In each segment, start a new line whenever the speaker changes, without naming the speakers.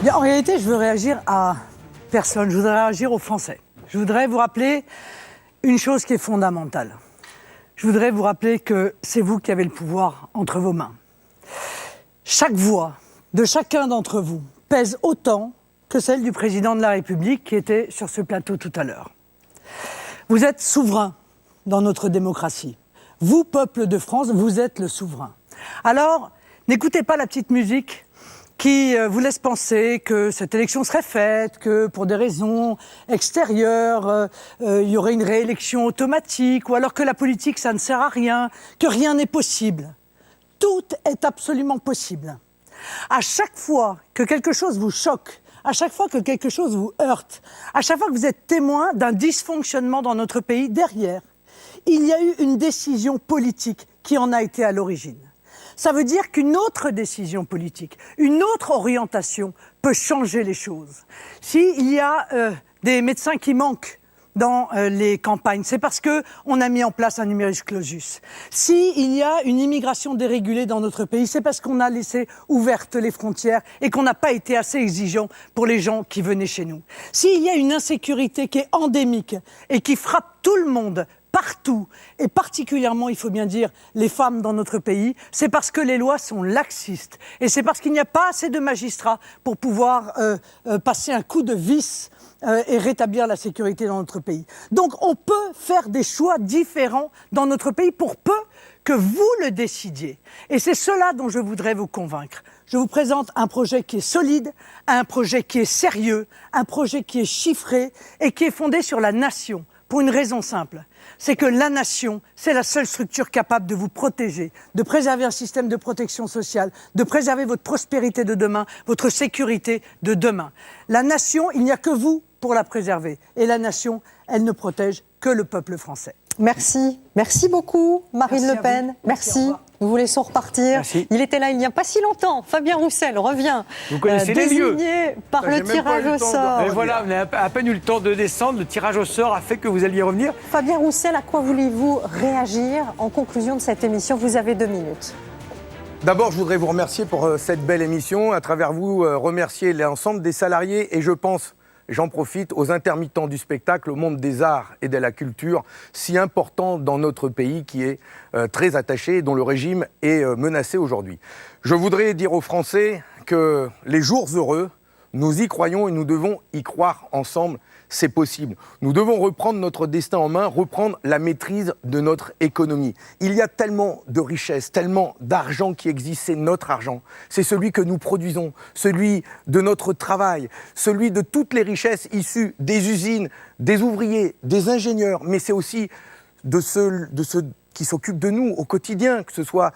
Bien, en réalité, je veux réagir à personne. Je voudrais réagir aux Français. Je voudrais vous rappeler une chose qui est fondamentale. Je voudrais vous rappeler que c'est vous qui avez le pouvoir entre vos mains. Chaque voix de chacun d'entre vous pèse autant que celle du président de la République qui était sur ce plateau tout à l'heure. Vous êtes souverain dans notre démocratie. Vous, peuple de France, vous êtes le souverain. Alors, n'écoutez pas la petite musique qui vous laisse penser que cette élection serait faite, que pour des raisons extérieures, il y aurait une réélection automatique, ou alors que la politique, ça ne sert à rien, que rien n'est possible. Tout est absolument possible. À chaque fois que quelque chose vous choque, à chaque fois que quelque chose vous heurte, à chaque fois que vous êtes témoin d'un dysfonctionnement dans notre pays, derrière, il y a eu une décision politique qui en a été à l'origine. Ça veut dire qu'une autre décision politique, une autre orientation peut changer les choses. S'il y a des médecins qui manquent dans les campagnes, c'est parce qu'on a mis en place un numerus clausus. S'il y a une immigration dérégulée dans notre pays, c'est parce qu'on a laissé ouvertes les frontières et qu'on n'a pas été assez exigeant pour les gens qui venaient chez nous. S'il y a une insécurité qui est endémique et qui frappe tout le monde, partout, et particulièrement, il faut bien dire, les femmes dans notre pays, c'est parce que les lois sont laxistes. Et c'est parce qu'il n'y a pas assez de magistrats pour pouvoir passer un coup de vis et rétablir la sécurité dans notre pays. Donc on peut faire des choix différents dans notre pays pour peu que vous le décidiez. Et c'est cela dont je voudrais vous convaincre. Je vous présente un projet qui est solide, un projet qui est sérieux, un projet qui est chiffré et qui est fondé sur la nation. Pour une raison simple, c'est que la nation, c'est la seule structure capable de vous protéger, de préserver un système de protection sociale, de préserver votre prospérité de demain, votre sécurité de demain. La nation, il n'y a que vous pour la préserver. Et la nation, elle ne protège que le peuple français.
Merci. Merci beaucoup, Marine
Merci
Le Pen.
Merci.
Nous vous laissons repartir.
Merci.
Il était là il n'y a pas si longtemps. Fabien Roussel revient.
Vous connaissez les lieux.
Désigné par
J'ai
le
même pas
tirage
eu le
au
temps de
sort.
Et voilà, on n'a à peine eu le temps de descendre. Le tirage au sort a fait que vous alliez revenir.
Fabien Roussel, à quoi voulez-vous réagir en conclusion de cette émission? Vous avez 2 minutes.
D'abord, je voudrais vous remercier pour cette belle émission. À travers vous, remercier l'ensemble des salariés et je pense, j'en profite, aux intermittents du spectacle, au monde des arts et de la culture, si important dans notre pays qui est très attaché et dont le régime est menacé aujourd'hui. Je voudrais dire aux Français que les jours heureux, nous y croyons et nous devons y croire ensemble. C'est possible. Nous devons reprendre notre destin en main, reprendre la maîtrise de notre économie. Il y a tellement de richesses, tellement d'argent qui existe, c'est notre argent. C'est celui que nous produisons, celui de notre travail, celui de toutes les richesses issues des usines, des ouvriers, des ingénieurs, mais c'est aussi de ceux qui s'occupent de nous au quotidien, que ce soit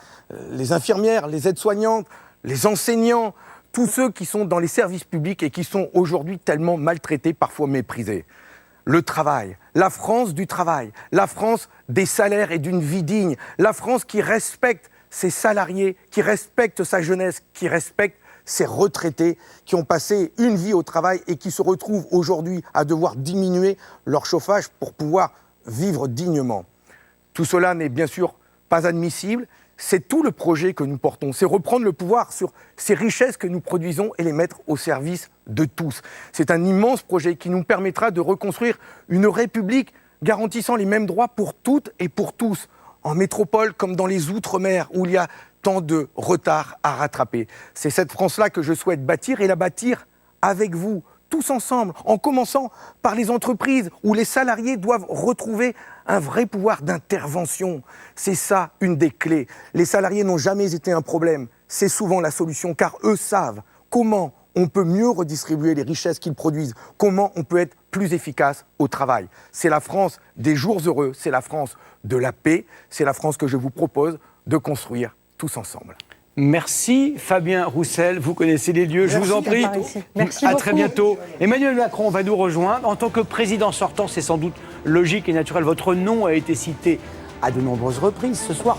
les infirmières, les aides-soignantes, les enseignants, tous ceux qui sont dans les services publics et qui sont aujourd'hui tellement maltraités, parfois méprisés. Le travail, la France du travail, la France des salaires et d'une vie digne, la France qui respecte ses salariés, qui respecte sa jeunesse, qui respecte ses retraités qui ont passé une vie au travail et qui se retrouvent aujourd'hui à devoir diminuer leur chauffage pour pouvoir vivre dignement. Tout cela n'est bien sûr pas admissible. C'est tout le projet que nous portons, c'est reprendre le pouvoir sur ces richesses que nous produisons et les mettre au service de tous. C'est un immense projet qui nous permettra de reconstruire une république garantissant les mêmes droits pour toutes et pour tous, en métropole comme dans les outre-mer où il y a tant de retard à rattraper. C'est cette France-là que je souhaite bâtir et la bâtir avec vous, tous ensemble, en commençant par les entreprises où les salariés doivent retrouver un vrai pouvoir d'intervention. C'est ça une des clés. Les salariés n'ont jamais été un problème. C'est souvent la solution car eux savent comment on peut mieux redistribuer les richesses qu'ils produisent, comment on peut être plus efficace au travail. C'est la France des jours heureux, c'est la France de la paix, c'est la France que je vous propose de construire tous ensemble.
Merci Fabien Roussel, vous connaissez les lieux, je vous en prie.
Merci
à
beaucoup.
très bientôt. Emmanuel Macron va nous rejoindre. En tant que président sortant, c'est sans doute logique et naturel. Votre nom a été cité à de nombreuses reprises ce soir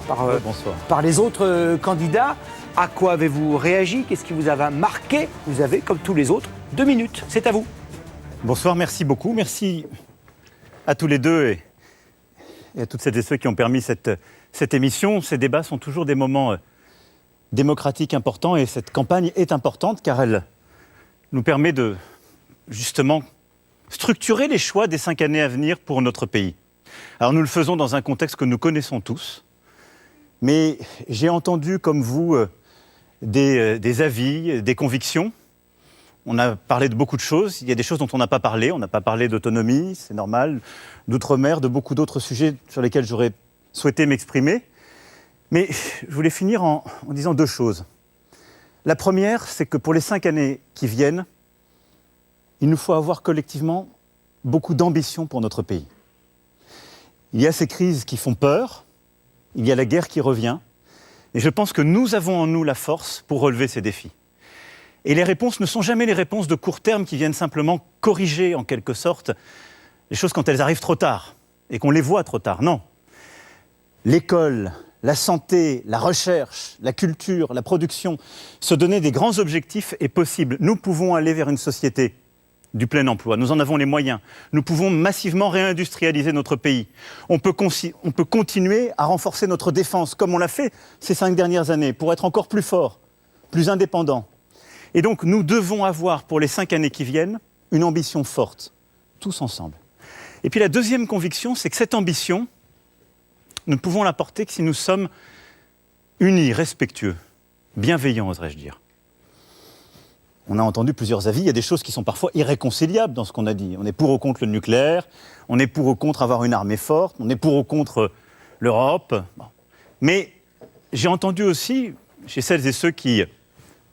par les autres candidats. À quoi avez-vous réagi? Qu'est-ce qui vous a marqué? Vous avez, comme tous les autres, 2 minutes. C'est à vous.
Bonsoir, merci beaucoup. Merci à tous les deux et à toutes celles et ceux qui ont permis cette émission. Ces débats sont toujours des moments démocratiques importants et cette campagne est importante car elle nous permet de, justement, structurer les choix des 5 années à venir pour notre pays. Alors nous le faisons dans un contexte que nous connaissons tous, mais j'ai entendu, comme vous, des avis, des convictions. On a parlé de beaucoup de choses, il y a des choses dont on n'a pas parlé. On n'a pas parlé d'autonomie, c'est normal, d'outre-mer, de beaucoup d'autres sujets sur lesquels j'aurais souhaité m'exprimer. Mais je voulais finir en disant 2 choses. La première, c'est que pour les 5 années qui viennent, il nous faut avoir collectivement beaucoup d'ambition pour notre pays. Il y a ces crises qui font peur, il y a la guerre qui revient, et je pense que nous avons en nous la force pour relever ces défis. Et les réponses ne sont jamais les réponses de court terme qui viennent simplement corriger, en quelque sorte, les choses quand elles arrivent trop tard, et qu'on les voit trop tard. Non. L'école, la santé, la recherche, la culture, la production, se donner des grands objectifs est possible. Nous pouvons aller vers une société du plein emploi. Nous en avons les moyens. Nous pouvons massivement réindustrialiser notre pays. On peut continuer à renforcer notre défense, comme on l'a fait ces 5 dernières années, pour être encore plus fort, plus indépendant. Et donc, nous devons avoir, pour les 5 années qui viennent, une ambition forte, tous ensemble. Et puis la deuxième conviction, c'est que cette ambition, nous ne pouvons la porter que si nous sommes unis, respectueux, bienveillants, oserais-je dire. On a entendu plusieurs avis, il y a des choses qui sont parfois irréconciliables dans ce qu'on a dit. On est pour ou contre le nucléaire, on est pour ou contre avoir une armée forte, on est pour ou contre l'Europe. Bon. Mais j'ai entendu aussi, chez celles et ceux qui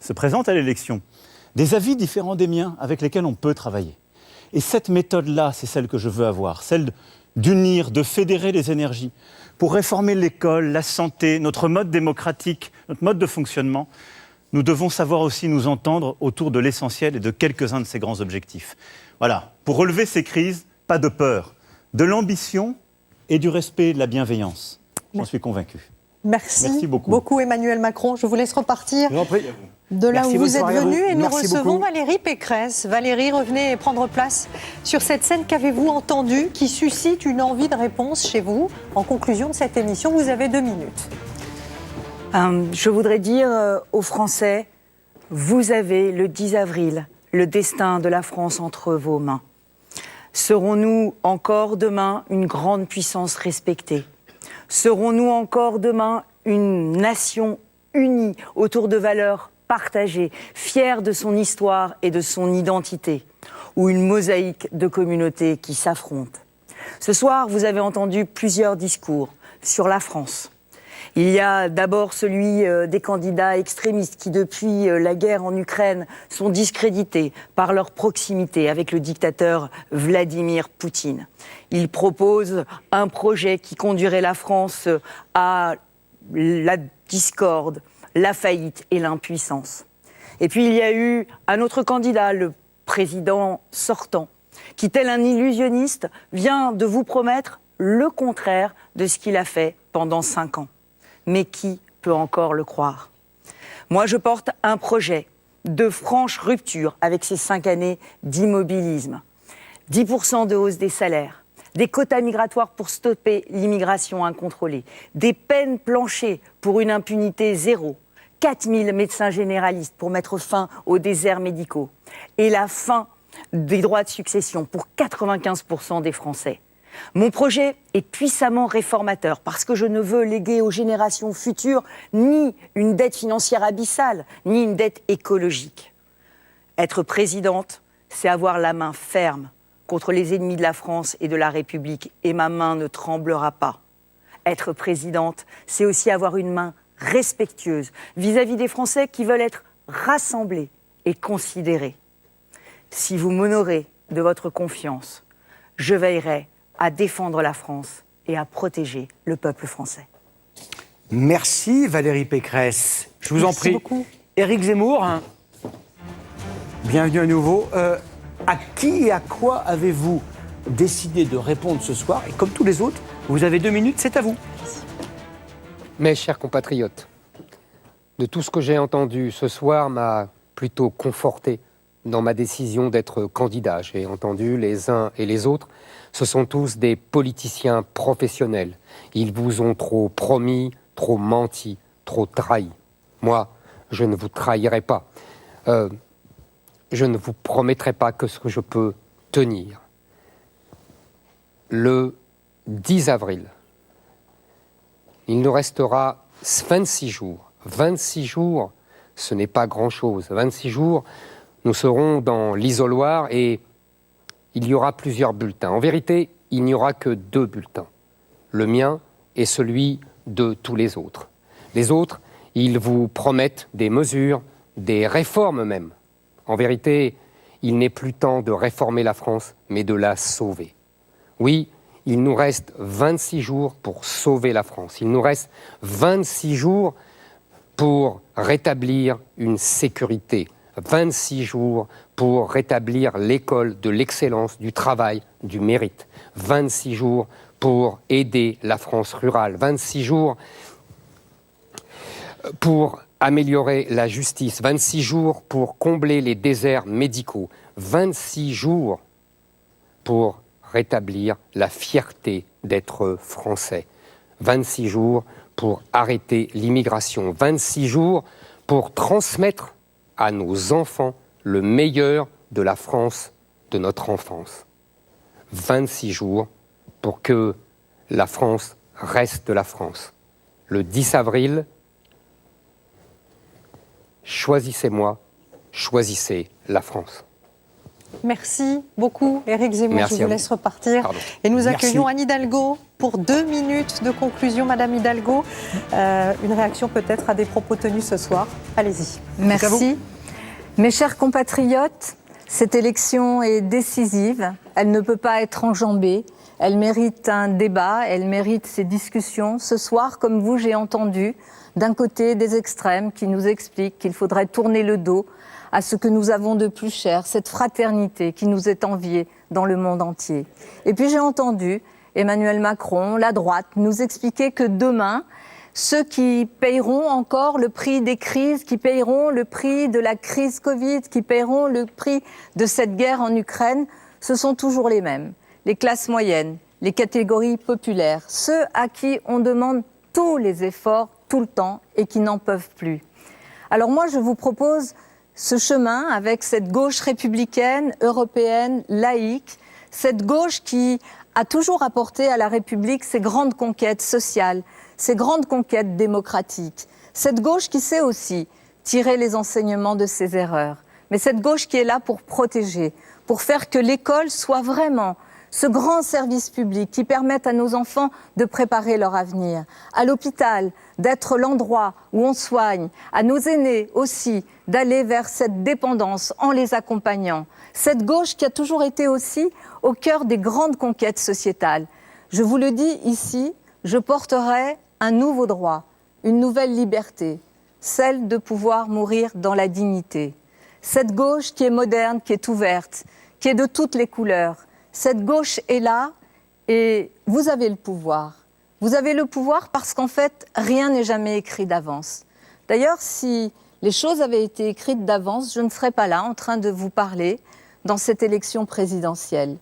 se présentent à l'élection, des avis différents des miens avec lesquels on peut travailler. Et cette méthode-là, c'est celle que je veux avoir, celle d'unir, de fédérer les énergies pour réformer l'école, la santé, notre mode démocratique, notre mode de fonctionnement. Nous devons savoir aussi nous entendre autour de l'essentiel et de quelques-uns de ces grands objectifs. Voilà, pour relever ces crises, pas de peur, de l'ambition et du respect et de la bienveillance. J'en suis convaincu.
Merci beaucoup Emmanuel Macron. Je vous laisse repartir de là où vous êtes venu et nous recevons Valérie Pécresse. Valérie, revenez prendre place sur cette scène. Qu'avez-vous entendu qui suscite une envie de réponse chez vous? En conclusion de cette émission, vous avez 2 minutes.
Je voudrais dire aux Français, vous avez le 10 avril le destin de la France entre vos mains. Serons-nous encore demain une grande puissance respectée? Serons-nous encore demain une nation unie autour de valeurs partagées, fière de son histoire et de son identité, ou une mosaïque de communautés qui s'affrontent? Ce soir, vous avez entendu plusieurs discours sur la France. Il y a d'abord celui des candidats extrémistes qui, depuis la guerre en Ukraine, sont discrédités par leur proximité avec le dictateur Vladimir Poutine. Ils proposent un projet qui conduirait la France à la discorde, la faillite et l'impuissance. Et puis il y a eu un autre candidat, le président sortant, qui, tel un illusionniste, vient de vous promettre le contraire de ce qu'il a fait pendant 5 ans. Mais qui peut encore le croire? Moi, je porte un projet de franche rupture avec ces 5 années d'immobilisme. 10% de hausse des salaires, des quotas migratoires pour stopper l'immigration incontrôlée, des peines planchées pour une impunité zéro, 4000 médecins généralistes pour mettre fin aux déserts médicaux et la fin des droits de succession pour 95% des Français. Mon projet est puissamment réformateur parce que je ne veux léguer aux générations futures ni une dette financière abyssale, ni une dette écologique. Être présidente, c'est avoir la main ferme contre les ennemis de la France et de la République, et ma main ne tremblera pas. Être présidente, c'est aussi avoir une main respectueuse vis-à-vis des Français qui veulent être rassemblés et considérés. Si vous m'honorez de votre confiance, je veillerai à défendre la France et à protéger le peuple français.
Merci Valérie Pécresse. Je vous en prie.
Merci beaucoup.
Éric Zemmour, bienvenue à nouveau. À qui et à quoi avez-vous décidé de répondre ce soir? Et comme tous les autres, vous avez 2 minutes, c'est à vous.
Mes chers compatriotes, de tout ce que j'ai entendu ce soir m'a plutôt conforté dans ma décision d'être candidat. J'ai entendu les uns et les autres. Ce sont tous des politiciens professionnels. Ils vous ont trop promis, trop menti, trop trahi. Moi, je ne vous trahirai pas. je ne vous promettrai pas que ce que je peux tenir. Le 10 avril, il nous restera 26 jours. 26 jours, ce n'est pas grand-chose. 26 jours, nous serons dans l'isoloir et il y aura plusieurs bulletins. En vérité, il n'y aura que 2 bulletins. Le mien et celui de tous les autres. Les autres, ils vous promettent des mesures, des réformes même. En vérité, il n'est plus temps de réformer la France, mais de la sauver. Oui, il nous reste 26 jours pour sauver la France. Il nous reste 26 jours pour rétablir une sécurité. 26 jours pour rétablir l'école de l'excellence, du travail, du mérite. 26 jours pour aider la France rurale. 26 jours pour améliorer la justice. 26 jours pour combler les déserts médicaux. 26 jours pour rétablir la fierté d'être français. 26 jours pour arrêter l'immigration. 26 jours pour transmettre à nos enfants le meilleur de la France de notre enfance. 26 jours pour que la France reste la France. Le 10 avril, choisissez-moi, choisissez la France.
Merci beaucoup, Éric Zemmour.
Merci,
je vous laisse repartir.
Pardon.
Et nous
Merci.
accueillons Anne Hidalgo pour 2 minutes de conclusion. Madame Hidalgo, une réaction peut-être à des propos tenus ce soir. Allez-y.
Merci. Mes chers compatriotes, cette élection est décisive. Elle ne peut pas être enjambée. Elle mérite un débat, elle mérite ces discussions. Ce soir, comme vous, j'ai entendu d'un côté des extrêmes qui nous expliquent qu'il faudrait tourner le dos à ce que nous avons de plus cher, cette fraternité qui nous est enviée dans le monde entier. Et puis j'ai entendu Emmanuel Macron, la droite, nous expliquer que demain, ceux qui payeront encore le prix des crises, qui payeront le prix de la crise Covid, qui payeront le prix de cette guerre en Ukraine, ce sont toujours les mêmes. Les classes moyennes, les catégories populaires, ceux à qui on demande tous les efforts tout le temps et qui n'en peuvent plus. Alors moi, je vous propose ce chemin avec cette gauche républicaine, européenne, laïque, cette gauche qui a toujours apporté à la République ses grandes conquêtes sociales, ses grandes conquêtes démocratiques. Cette gauche qui sait aussi tirer les enseignements de ses erreurs. Mais cette gauche qui est là pour protéger, pour faire que l'école soit vraiment ce grand service public qui permette à nos enfants de préparer leur avenir, à l'hôpital d'être l'endroit où on soigne, à nos aînés aussi d'aller vers cette dépendance en les accompagnant. Cette gauche qui a toujours été aussi au cœur des grandes conquêtes sociétales. Je vous le dis ici, je porterai un nouveau droit, une nouvelle liberté, celle de pouvoir mourir dans la dignité. Cette gauche qui est moderne, qui est ouverte, qui est de toutes les couleurs. Cette gauche est là et vous avez le pouvoir. Vous avez le pouvoir parce qu'en fait, rien n'est jamais écrit d'avance. D'ailleurs, si les choses avaient été écrites d'avance, je ne serais pas là en train de vous parler dans cette élection présidentielle.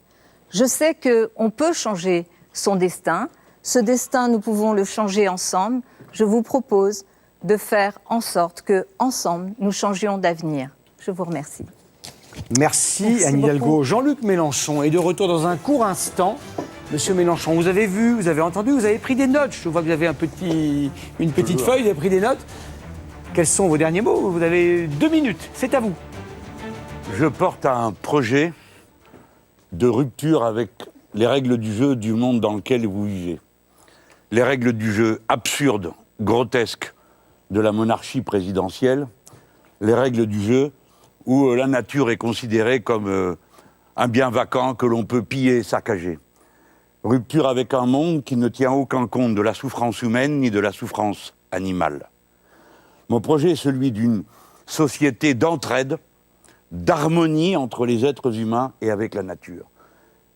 Je sais qu'on peut changer son destin. Ce destin, nous pouvons le changer ensemble. Je vous propose de faire en sorte qu'ensemble, nous changions d'avenir. Je vous remercie.
Merci Anne Hidalgo. Jean-Luc Mélenchon est de retour dans un court instant. Monsieur Mélenchon, vous avez vu, vous avez entendu, vous avez pris des notes. Je vois que vous avez une petite feuille, vous avez pris des notes. Quels sont vos derniers mots? Vous avez 2 minutes, c'est à vous.
Je porte un projet de rupture avec les règles du jeu du monde dans lequel vous vivez. Les règles du jeu absurdes, grotesques de la monarchie présidentielle. Les règles du jeu où la nature est considérée comme un bien vacant que l'on peut piller et saccager. Rupture avec un monde qui ne tient aucun compte de la souffrance humaine ni de la souffrance animale. Mon projet est celui d'une société d'entraide, d'harmonie entre les êtres humains et avec la nature.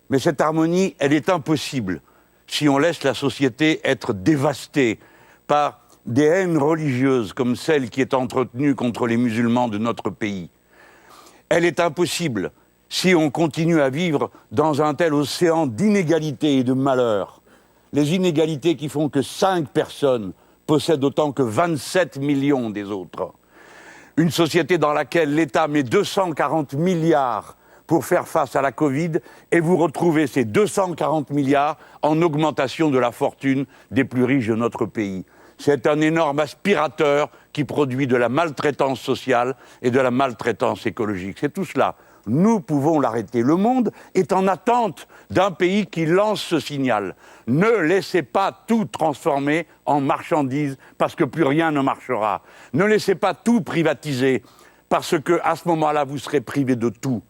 Mais cette harmonie, elle est impossible si on laisse la société être dévastée par des haines religieuses comme celle qui est entretenue contre les musulmans de notre pays. Elle est impossible si on continue à vivre dans un tel océan d'inégalités et de malheurs. Les inégalités qui font que 5 personnes possèdent autant que 27 millions des autres. Une société dans laquelle l'État met 240 milliards pour faire face à la Covid, et vous retrouvez ces 240 milliards en augmentation de la fortune des plus riches de notre pays. C'est un énorme aspirateur qui produit de la maltraitance sociale et de la maltraitance écologique. C'est tout cela. Nous pouvons l'arrêter. Le monde est en attente d'un pays qui lance ce signal. Ne laissez pas tout transformer en marchandises parce que plus rien ne marchera. Ne laissez pas tout privatiser parce qu'à ce moment-là, vous serez privé de tout.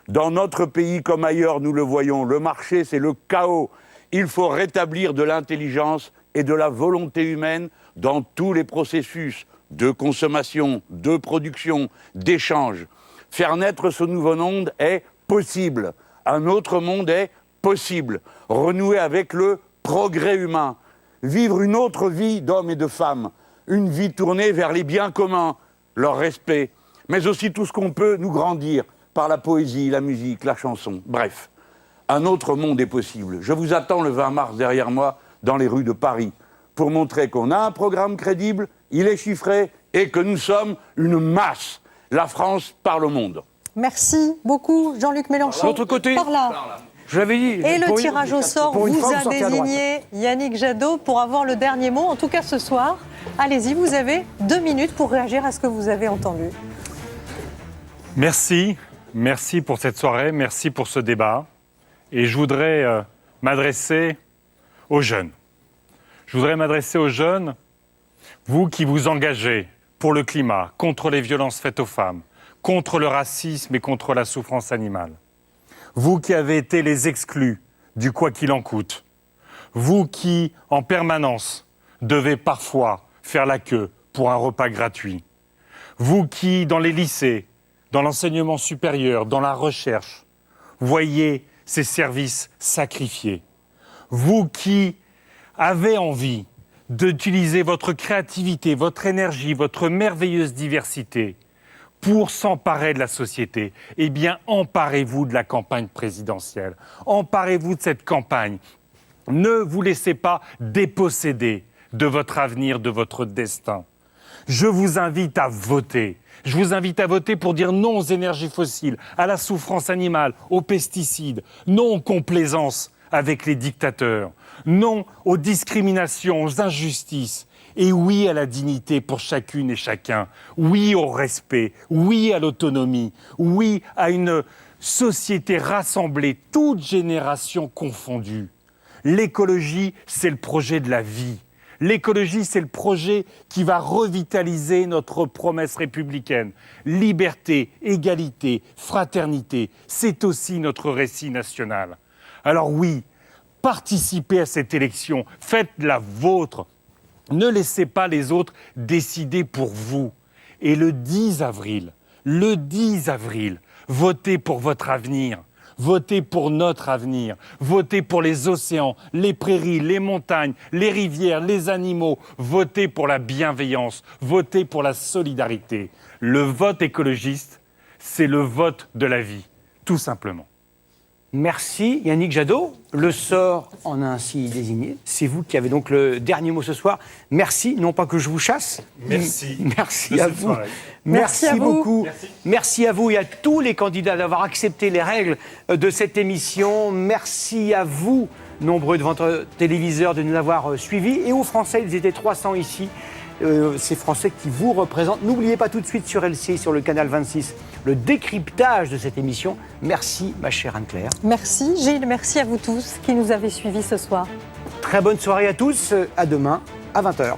Dans notre pays comme ailleurs, nous le voyons, le marché, c'est le chaos. Il faut rétablir de l'intelligence et de la volonté humaine dans tous les processus de consommation, de production, d'échange. Faire naître ce nouveau monde est possible. Un autre monde est possible. Renouer avec le progrès humain. Vivre une autre vie d'hommes et de femmes. Une vie tournée vers les biens communs, leur respect. Mais aussi tout ce qu'on peut nous grandir par la poésie, la musique, la chanson. Bref, un autre monde est possible. Je vous attends le 20 mars derrière moi dans les rues de Paris pour montrer qu'on a un programme crédible, il est chiffré et que nous sommes une masse. La France parle au monde.
Merci beaucoup, Jean-Luc Mélenchon.
L'autre côté.
Par là.
Je l'avais dit.
Et le tirage au sort vous a
sortez à
désigné Yannick Jadot pour avoir le dernier mot, en tout cas ce soir. Allez-y, vous avez 2 minutes pour réagir à ce que vous avez entendu.
Merci. Merci pour cette soirée, merci pour ce débat. Et je voudrais m'adresser aux jeunes. Je voudrais m'adresser aux jeunes, vous qui vous engagez pour le climat, contre les violences faites aux femmes, contre le racisme et contre la souffrance animale. Vous qui avez été les exclus du quoi qu'il en coûte. Vous qui, en permanence, devez parfois faire la queue pour un repas gratuit. Vous qui, dans les lycées, dans l'enseignement supérieur, dans la recherche, voyez ces services sacrifiés. Vous qui avez envie d'utiliser votre créativité, votre énergie, votre merveilleuse diversité pour s'emparer de la société, eh bien, emparez-vous de la campagne présidentielle. Emparez-vous de cette campagne. Ne vous laissez pas déposséder de votre avenir, de votre destin. Je vous invite à voter. Je vous invite à voter pour dire non aux énergies fossiles, à la souffrance animale, aux pesticides, non aux complaisances avec les dictateurs, non aux discriminations, aux injustices, et oui à la dignité pour chacune et chacun, oui au respect, oui à l'autonomie, oui à une société rassemblée, toutes générations confondues. L'écologie, c'est le projet de la vie. L'écologie, c'est le projet qui va revitaliser notre promesse républicaine. Liberté, égalité, fraternité, c'est aussi notre récit national. Alors oui, participez à cette élection, faites la vôtre. Ne laissez pas les autres décider pour vous. Et le 10 avril, votez pour votre avenir. Votez pour notre avenir, votez pour les océans, les prairies, les montagnes, les rivières, les animaux, votez pour la bienveillance, votez pour la solidarité. Le vote écologiste, c'est le vote de la vie, tout simplement.
Merci Yannick Jadot. Le sort en a ainsi désigné. C'est vous qui avez donc le dernier mot ce soir. Merci, non pas que je vous chasse.
Merci.
Merci à vous. Merci beaucoup. Merci à vous et à tous les candidats d'avoir accepté les règles de cette émission. Merci à vous, nombreux devant votre téléviseur, de nous avoir suivis. Et aux Français, ils étaient 300 ici. Ces Français qui vous représentent. N'oubliez pas tout de suite sur LCI, sur le canal 26, le décryptage de cette émission. Merci, ma chère Anne-Claire.
Merci, Gilles. Merci à vous tous qui nous avez suivis ce soir.
Très bonne soirée à tous. À demain, à 20h.